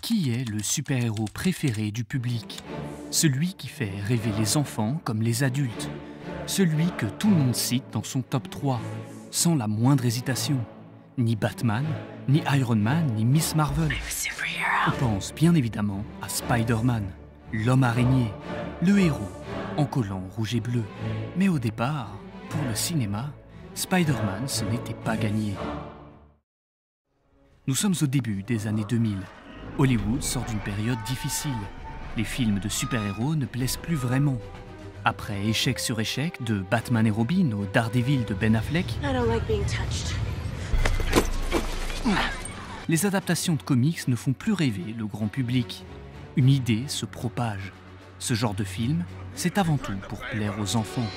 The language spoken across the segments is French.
Qui est le super-héros préféré du public? Celui qui fait rêver les enfants comme les adultes. Celui que tout le monde cite dans son top 3, sans la moindre hésitation. Ni Batman, ni Iron Man, ni Miss Marvel. On pense bien évidemment à Spider-Man, l'homme araignée, le héros, en collant rouge et bleu. Mais au départ, pour le cinéma, Spider-Man, ce n'était pas gagné. Nous sommes au début des années 2000. Hollywood sort d'une période difficile. Les films de super-héros ne plaisent plus vraiment. Après échec sur échec, de Batman et Robin au Daredevil de Ben Affleck, les adaptations de comics ne font plus rêver le grand public. Une idée se propage. Ce genre de film, c'est avant tout pour plaire aux enfants.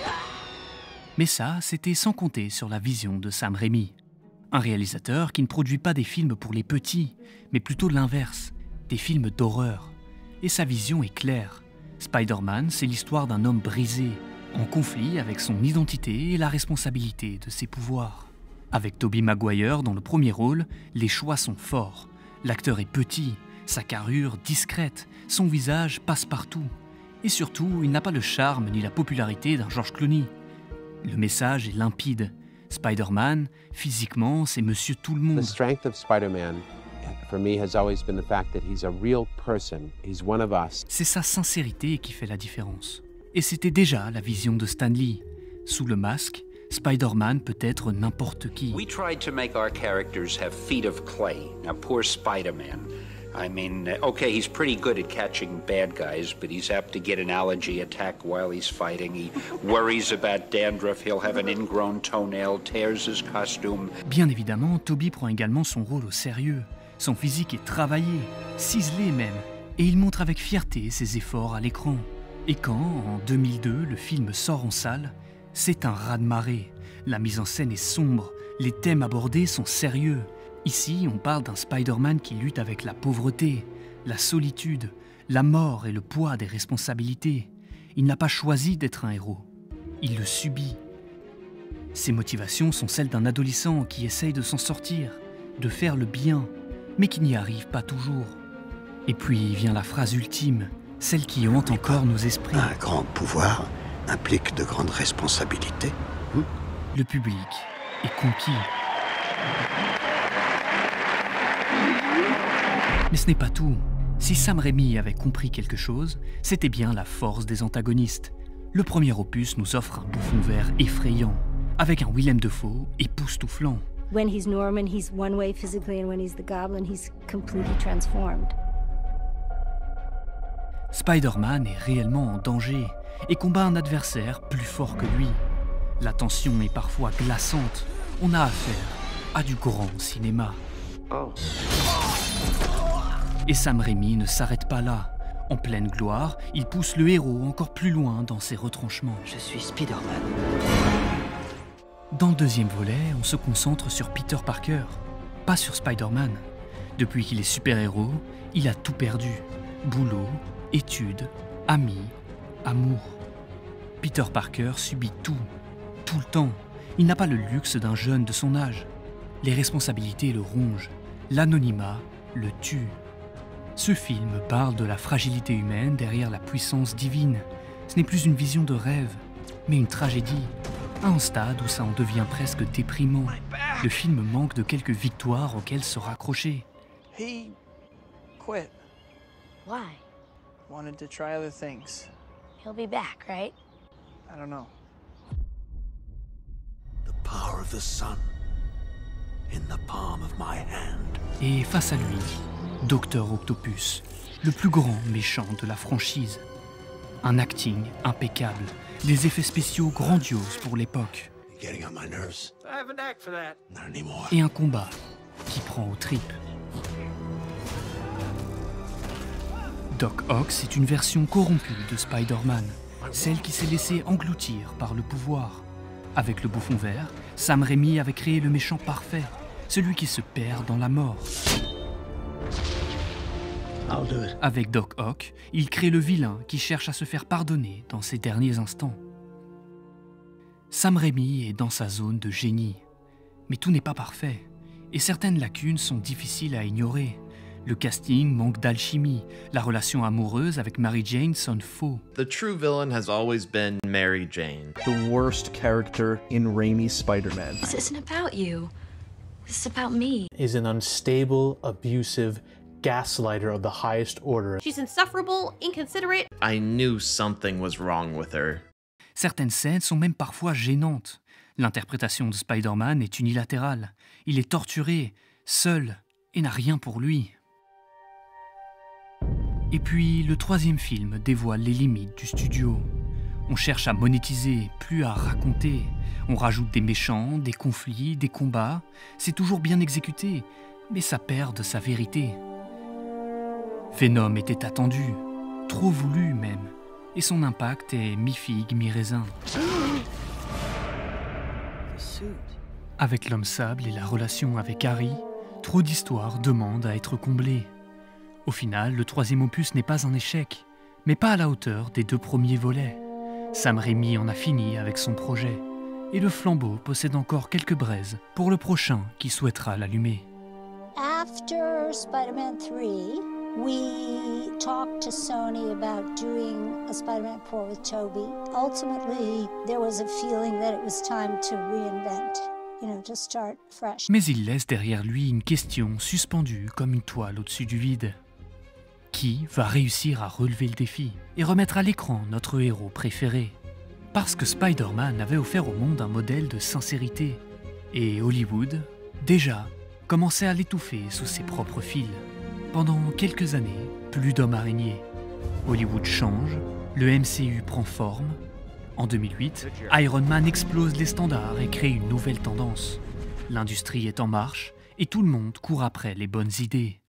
Mais ça, c'était sans compter sur la vision de Sam Raimi. Un réalisateur qui ne produit pas des films pour les petits, mais plutôt l'inverse, des films d'horreur. Et sa vision est claire. Spider-Man, c'est l'histoire d'un homme brisé, en conflit avec son identité et la responsabilité de ses pouvoirs. Avec Tobey Maguire dans le premier rôle, les choix sont forts. L'acteur est petit, sa carrure discrète, son visage passe partout. Et surtout, il n'a pas le charme ni la popularité d'un George Clooney. Le message est limpide. Spider-Man, physiquement, c'est Monsieur Tout-le-Monde. The strength of Spider-Man, for me, has always been the fact that he's a real person. He's one of us. C'est sa sincérité qui fait la différence. Et c'était déjà la vision de Stan Lee. Sous le masque, Spider-Man peut être n'importe qui. We tried to make our characters have feet of clay. Now, poor Spider-Man. I mean, okay, he's pretty good at catching bad guys, but he's apt to get an allergy attack while he's fighting. He worries about dandruff, he'll have an ingrown toenail, tears his costume. Bien évidemment, Tobey prend également son rôle au sérieux. Son physique est travaillé, ciselé même, et il montre avec fierté ses efforts à l'écran. Et quand, en 2002, le film sort en salle, c'est un raz-de-marée. La mise en scène est sombre, les thèmes abordés sont sérieux. Ici, on parle d'un Spider-Man qui lutte avec la pauvreté, la solitude, la mort et le poids des responsabilités. Il n'a pas choisi d'être un héros, il le subit. Ses motivations sont celles d'un adolescent qui essaye de s'en sortir, de faire le bien, mais qui n'y arrive pas toujours. Et puis vient la phrase ultime, celle qui hante encore nos esprits. Un grand pouvoir implique de grandes responsabilités. Le public est conquis. Mais ce n'est pas tout. Si Sam Raimi avait compris quelque chose, c'était bien la force des antagonistes. Le premier opus nous offre un bouffon vert effrayant, avec un Willem Dafoe époustouflant. When he's Norman, he's one way physically, and when he's the Goblin, he's completely transformed. Spider-Man est réellement en danger et combat un adversaire plus fort que lui. La tension est parfois glaçante. On a affaire à du grand cinéma. Et Sam Raimi ne s'arrête pas là. En pleine gloire, il pousse le héros encore plus loin dans ses retranchements. Je suis Spider-Man. Dans le deuxième volet, on se concentre sur Peter Parker, pas sur Spider-Man. Depuis qu'il est super-héros, il a tout perdu. Boulot, études, amis, amour. Peter Parker subit tout le temps. Il n'a pas le luxe d'un jeune de son âge. Les responsabilités le rongent, l'anonymat le tue. Ce film parle de la fragilité humaine derrière la puissance divine. Ce n'est plus une vision de rêve, mais une tragédie. À un stade où ça en devient presque déprimant. Le film manque de quelques victoires auxquelles se raccrocher. He quit. Why? Wanted to try other things. He'll be back, right? I don't know. The power of the sun in the palm of my hand. Et face à lui, Dr Octopus, le plus grand méchant de la franchise. Un acting impeccable, des effets spéciaux grandioses pour l'époque. Getting on my nerves. I have a knack for that. Not anymore. Et un combat qui prend aux tripes. Doc Ock est une version corrompue de Spider-Man, celle qui s'est laissée engloutir par le pouvoir. Avec le bouffon vert, Sam Raimi avait créé le méchant parfait, celui qui se perd dans la mort. Avec Doc Ock, il crée le vilain qui cherche à se faire pardonner dans ses derniers instants. Sam Raimi est dans sa zone de génie. Mais tout n'est pas parfait, et certaines lacunes sont difficiles à ignorer. Le casting manque d'alchimie, la relation amoureuse avec Mary Jane sonne faux. The true villain has always been Mary Jane. The worst character in Raimi's Spider-Man. This isn't about you. This is about me. Is an unstable, abusive gaslighter of the highest order. She's insufferable, inconsiderate. I knew something was wrong with her. Certaines scènes sont même parfois gênantes. L'interprétation de Spider-Man est unilatérale. Il est torturé, seul, et n'a rien pour lui. Et puis, le troisième film dévoile les limites du studio. On cherche à monétiser, plus à raconter. On rajoute des méchants, des conflits, des combats. C'est toujours bien exécuté, mais ça perd de sa vérité. Venom était attendu, trop voulu même, et son impact est mi-figue, mi-raisin. Avec l'homme sable et la relation avec Harry, trop d'histoires demandent à être comblées. Au final, le troisième opus n'est pas un échec, mais pas à la hauteur des deux premiers volets. Sam Raimi en a fini avec son projet, et le flambeau possède encore quelques braises pour le prochain qui souhaitera l'allumer. After Spider-Man 3, we talked to Sony about doing a Spider-Man 4 with Tobey. Ultimately, there was a feeling that it was time to reinvent, to start fresh. Mais il laisse derrière lui une question suspendue comme une toile au-dessus du vide. Qui va réussir à relever le défi et remettre à l'écran notre héros préféré? Parce que Spider-Man avait offert au monde un modèle de sincérité. Et Hollywood, déjà, commençait à l'étouffer sous ses propres fils. Pendant quelques années, plus d'hommes araignées. Hollywood change, le MCU prend forme. En 2008, Iron Man explose les standards et crée une nouvelle tendance. L'industrie est en marche et tout le monde court après les bonnes idées.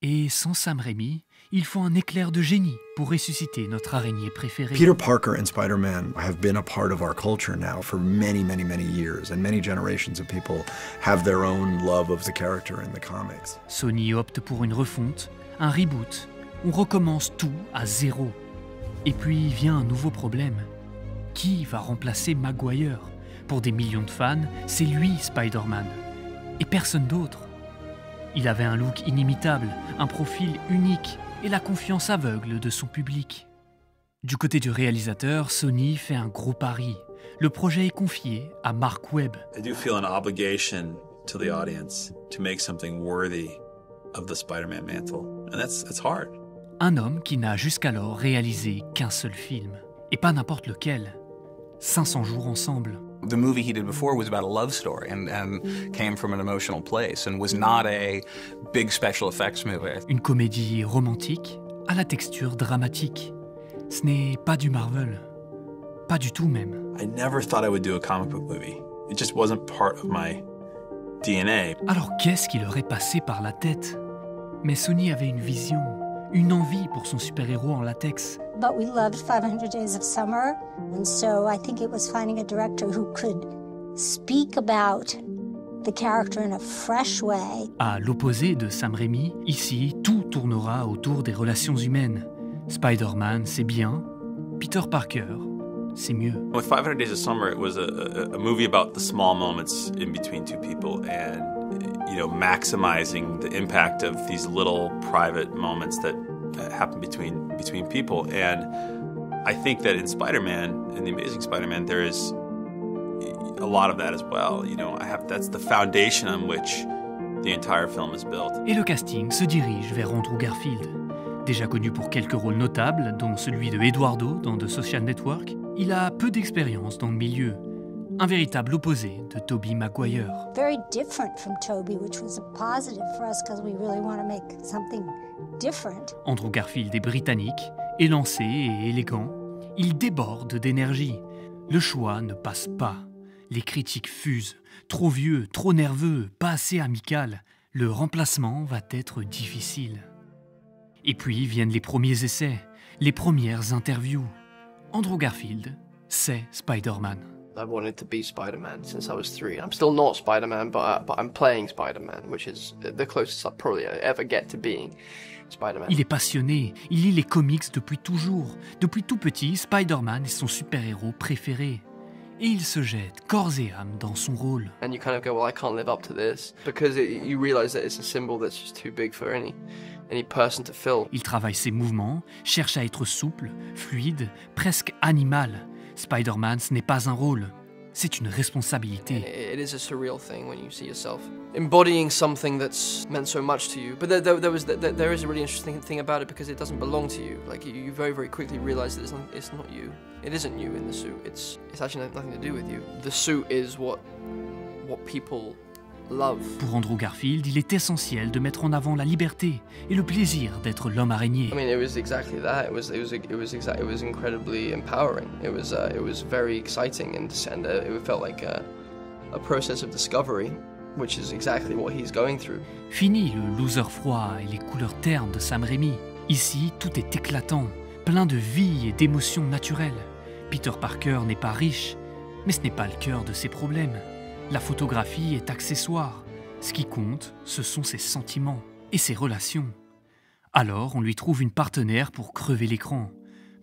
Et sans Sam Raimi, il faut un éclair de génie pour ressusciter notre araignée préférée. Peter Parker and Spider-Man have been a part of our culture now for many, many, many years, and many generations of people have their own love of the character in the comics. Sony opte pour une refonte, un reboot. On recommence tout à zéro. Et puis vient un nouveau problème. Qui va remplacer Maguire? Pour des millions de fans, c'est lui Spider-Man. Et personne d'autre. Il avait un look inimitable, un profil unique et la confiance aveugle de son public. Du côté du réalisateur, Sony fait un gros pari. Le projet est confié à Mark Webb. I do feel an obligation to the audience to make something worthy of the Spider-Man mantle. And that's hard. Un homme qui n'a jusqu'alors réalisé qu'un seul film. Et pas n'importe lequel. 500 jours ensemble. The movie he did before was about a love story and came from an emotional place and was not a big special effects movie. Une comédie romantique à la texture dramatique. Ce n'est pas du Marvel. Pas du tout même. I never thought I would do a comic book movie. It just wasn't part of my DNA. Alors qu'est-ce qui leur est passé par la tête? Mais Sony avait une vision, une envie pour son super-héros en latex. But we loved 500 Days of Summer, and so I think it was finding a director who could speak about the character in a fresh way. À l'opposé de Sam Raimi, ici, tout tournera autour des relations humaines. Spider-Man, c'est bien. Peter Parker, c'est mieux. With 500 Days of Summer, it was a movie about the small moments in between two people and, maximizing the impact of these little private moments that happen between people. And I think that in Spider-Man, in The Amazing Spider-Man, there is a lot of that as well. That's the foundation on which the entire film is built. Et le casting se dirige vers Andrew Garfield. Déjà connu pour quelques rôles notables, dont celui de Eduardo dans The Social Network, il a peu d'expérience dans le milieu. Un véritable opposé de Tobey Maguire. Very different from Tobey, which was a positive for us because we really want to make something different. Andrew Garfield est britannique, élancé et élégant. Il déborde d'énergie. Le choix ne passe pas. Les critiques fusent. Trop vieux, trop nerveux, pas assez amical. Le remplacement va être difficile. Et puis viennent les premiers essais, les premières interviews. Andrew Garfield, c'est Spider-Man. I wanted to be Spider-Man since I was 3. I'm still not Spider-Man, but I'm playing Spider-Man, which is the closest I'll probably ever get to being Spider-Man. Il est passionné, il lit les comics depuis toujours. Depuis tout petit, Spider-Man est son super-héros préféré. Et il se jette corps et âme dans son rôle. And you kind of go, well, I can't live up to this, because you realize that it's a symbol that's just too big for any any person to fill. Il travaille ses mouvements, cherche à être souple, fluide, presque animal. Spider-Man, ce n'est pas un rôle, c'est une responsabilité. It is a surreal thing when you see yourself embodying something that's meant so much to you. But there is a really interesting thing about it because it doesn't belong to you. Like you very, very quickly realize that it's not you. It isn't you in the suit. It's actually nothing to do with you. The suit is what people love. Pour Andrew Garfield, il est essentiel de mettre en avant la liberté et le plaisir d'être l'homme araignée. I mean, it was exactly that. It was incredibly empowering. It was very exciting and it felt like a process of discovery, which is exactly what he's going through. Fini le loser froid et les couleurs ternes de Sam Raimi. Ici, tout est éclatant, plein de vie et d'émotions naturelles. Peter Parker n'est pas riche, mais ce n'est pas le cœur de ses problèmes. La photographie est accessoire. Ce qui compte, ce sont ses sentiments et ses relations. Alors, on lui trouve une partenaire pour crever l'écran.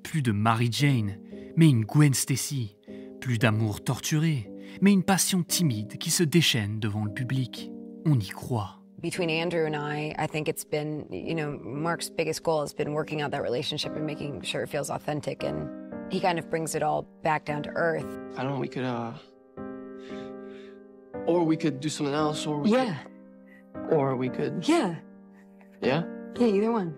Plus de Mary Jane, mais une Gwen Stacy. Plus d'amour torturé, mais une passion timide qui se déchaîne devant le public. On y croit. Between Andrew and I think it's been, Mark's biggest goal has been working out that relationship and making sure it feels authentic, and he kind of brings it all back down to earth. I don't know, we could do something else, or we could... Yeah. Yeah? Yeah, either one.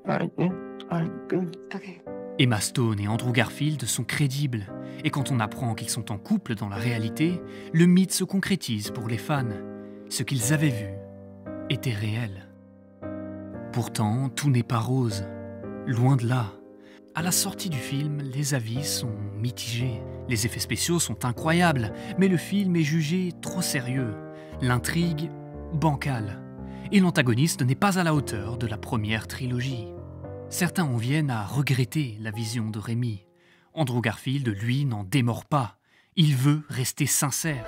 All right, yeah. All right, good. Okay. Emma Stone et Andrew Garfield sont crédibles, et quand on apprend qu'ils sont en couple dans la réalité, le mythe se concrétise pour les fans. Ce qu'ils avaient vu était réel. Pourtant, tout n'est pas rose. Loin de là. À la sortie du film, les avis sont mitigés. Les effets spéciaux sont incroyables, mais le film est jugé trop sérieux. L'intrigue, bancale. Et l'antagoniste n'est pas à la hauteur de la première trilogie. Certains en viennent à regretter la vision de Raimi. Andrew Garfield, lui, n'en démord pas. Il veut rester sincère.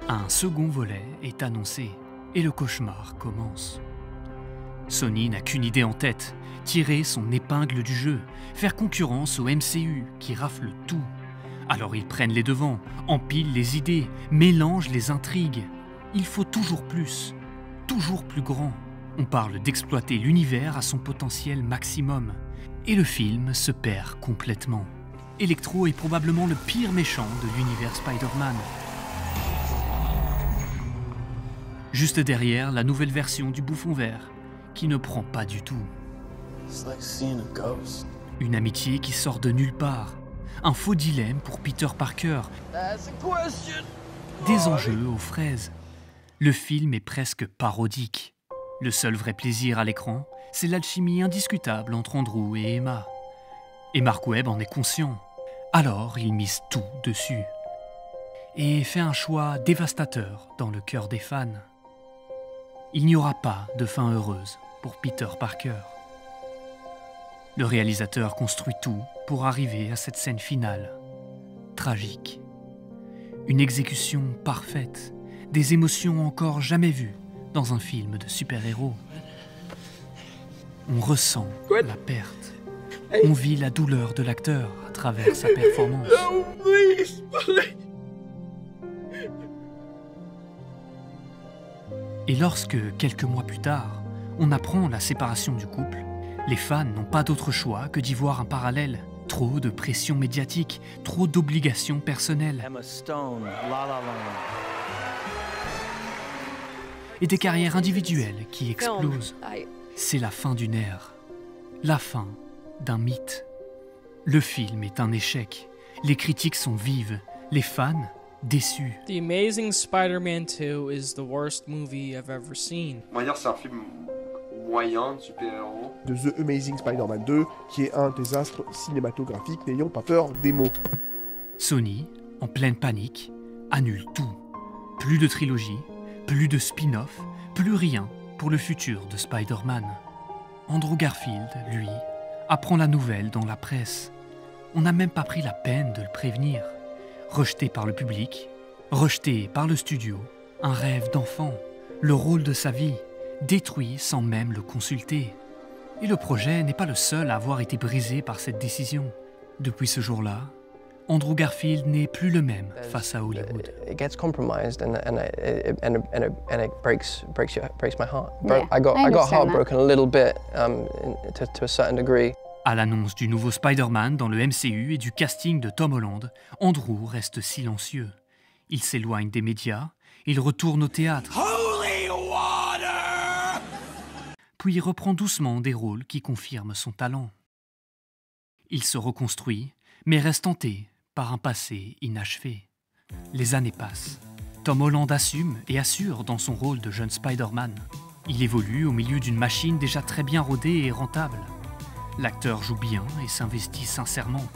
Un second volet est annoncé et le cauchemar commence. Sony n'a qu'une idée en tête, tirer son épingle du jeu, faire concurrence au MCU qui rafle tout. Alors ils prennent les devants, empilent les idées, mélangent les intrigues. Il faut toujours plus grand. On parle d'exploiter l'univers à son potentiel maximum. Et le film se perd complètement. Electro est probablement le pire méchant de l'univers Spider-Man. Juste derrière, la nouvelle version du Bouffon Vert, qui ne prend pas du tout. Une amitié qui sort de nulle part. Un faux dilemme pour Peter Parker. Des enjeux aux fraises. Le film est presque parodique. Le seul vrai plaisir à l'écran, c'est l'alchimie indiscutable entre Andrew et Emma. Et Mark Webb en est conscient. Alors il mise tout dessus. Et fait un choix dévastateur dans le cœur des fans. Il n'y aura pas de fin heureuse pour Peter Parker. Le réalisateur construit tout pour arriver à cette scène finale, tragique. Une exécution parfaite, des émotions encore jamais vues dans un film de super-héros. On ressent la perte, on vit la douleur de l'acteur à travers sa performance. Et lorsque, quelques mois plus tard, on apprend la séparation du couple, les fans n'ont pas d'autre choix que d'y voir un parallèle. Trop de pression médiatique, trop d'obligations personnelles. Emma Stone, La La Land. Et des carrières individuelles qui explosent. C'est la fin d'une ère. La fin d'un mythe. Le film est un échec. Les critiques sont vives. Les fans déçus. The Amazing Spider-Man 2 is the worst movie I've ever seen. On va dire c'est un film moyen de super-héros. De The Amazing Spider-Man 2, qui est un désastre cinématographique, n'ayons pas peur des mots. Sony, en pleine panique, annule tout. Plus de trilogie, plus de spin-off, plus rien pour le futur de Spider-Man. Andrew Garfield, lui, apprend la nouvelle dans la presse. On n'a même pas pris la peine de le prévenir. Rejeté par le public, rejeté par le studio, un rêve d'enfant, le rôle de sa vie, détruit sans même le consulter. Et le projet n'est pas le seul à avoir été brisé par cette décision. Depuis ce jour-là, Andrew Garfield n'est plus le même face à Hollywood. It gets compromised and it breaks my heart. Yeah, I got understand heartbroken a little bit to a certain degree. À l'annonce du nouveau Spider-Man dans le MCU et du casting de Tom Holland, Andrew reste silencieux. Il s'éloigne des médias, il retourne au théâtre. Holy water! Puis il reprend doucement des rôles qui confirment son talent. Il se reconstruit, mais reste hanté par un passé inachevé. Les années passent. Tom Holland assume et assure dans son rôle de jeune Spider-Man. Il évolue au milieu d'une machine déjà très bien rodée et rentable. L'acteur joue bien et s'investit sincèrement.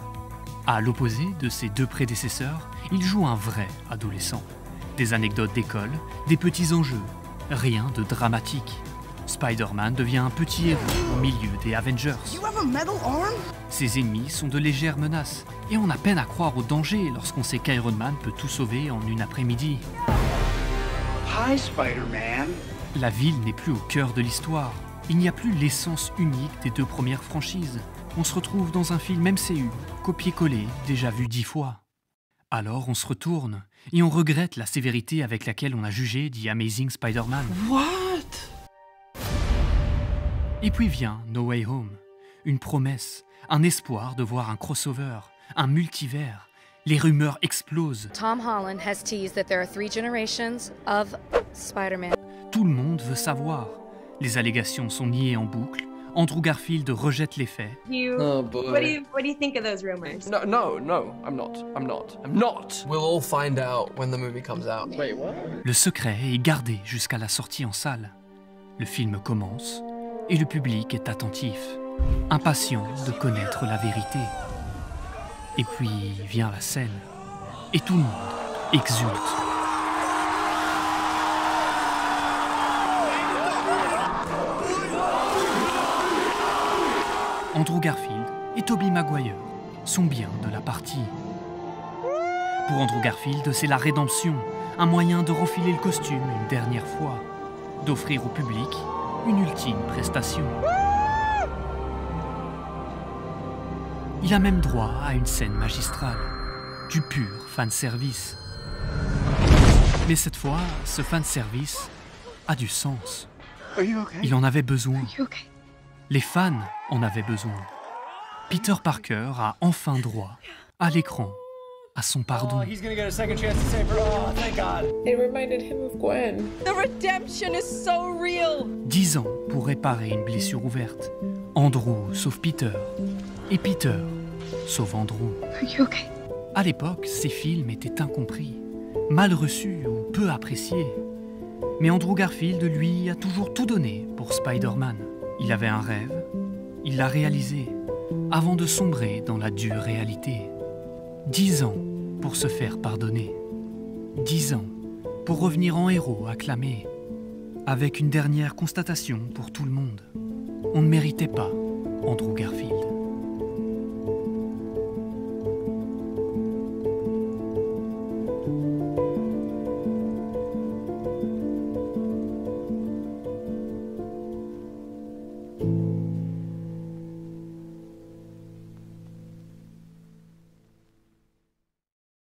À l'opposé de ses deux prédécesseurs, il joue un vrai adolescent. Des anecdotes d'école, des petits enjeux, rien de dramatique. Spider-Man devient un petit héros au milieu des Avengers. Ses ennemis sont de légères menaces, et on a peine à croire au danger lorsqu'on sait qu'Iron Man peut tout sauver en une après-midi. Hi, Spider-Man. La ville n'est plus au cœur de l'histoire. Il n'y a plus l'essence unique des deux premières franchises. On se retrouve dans un film MCU, copié-collé, déjà vu 10 fois. Alors on se retourne, et on regrette la sévérité avec laquelle on a jugé The Amazing Spider-Man. What? Et puis vient No Way Home, une promesse, un espoir de voir un crossover, un multivers. Les rumeurs explosent. Tom Holland has teased that there are 3 generations of Spider-Man. Tout le monde veut savoir. Les allégations sont niées en boucle. Andrew Garfield rejette les faits. Oh boy. What do you think of those rumors? No, I'm not. We'll all find out when the movie comes out. Wait, what? Le secret est gardé jusqu'à la sortie en salle. Le film commence et le public est attentif, impatient de connaître la vérité. Et puis vient la scène et tout le monde exulte. Andrew Garfield et Tobey Maguire sont bien de la partie. Pour Andrew Garfield, c'est la rédemption, un moyen de renfiler le costume une dernière fois, d'offrir au public une ultime prestation. Il a même droit à une scène magistrale, du pur fanservice. Mais cette fois, ce fanservice a du sens. Il en avait besoin. Les fans en avaient besoin. Peter Parker a enfin droit, à l'écran, à son pardon. It reminded him of Gwen. The redemption is so real. 10 ans pour réparer une blessure ouverte. Andrew sauve Peter. Et Peter sauve Andrew. À l'époque, ces films étaient incompris, mal reçus ou peu appréciés. Mais Andrew Garfield, lui, a toujours tout donné pour Spider-Man. Il avait un rêve, il l'a réalisé, avant de sombrer dans la dure réalité. 10 ans pour se faire pardonner. 10 ans pour revenir en héros acclamé. Avec une dernière constatation pour tout le monde. On ne méritait pas Andrew Garfield.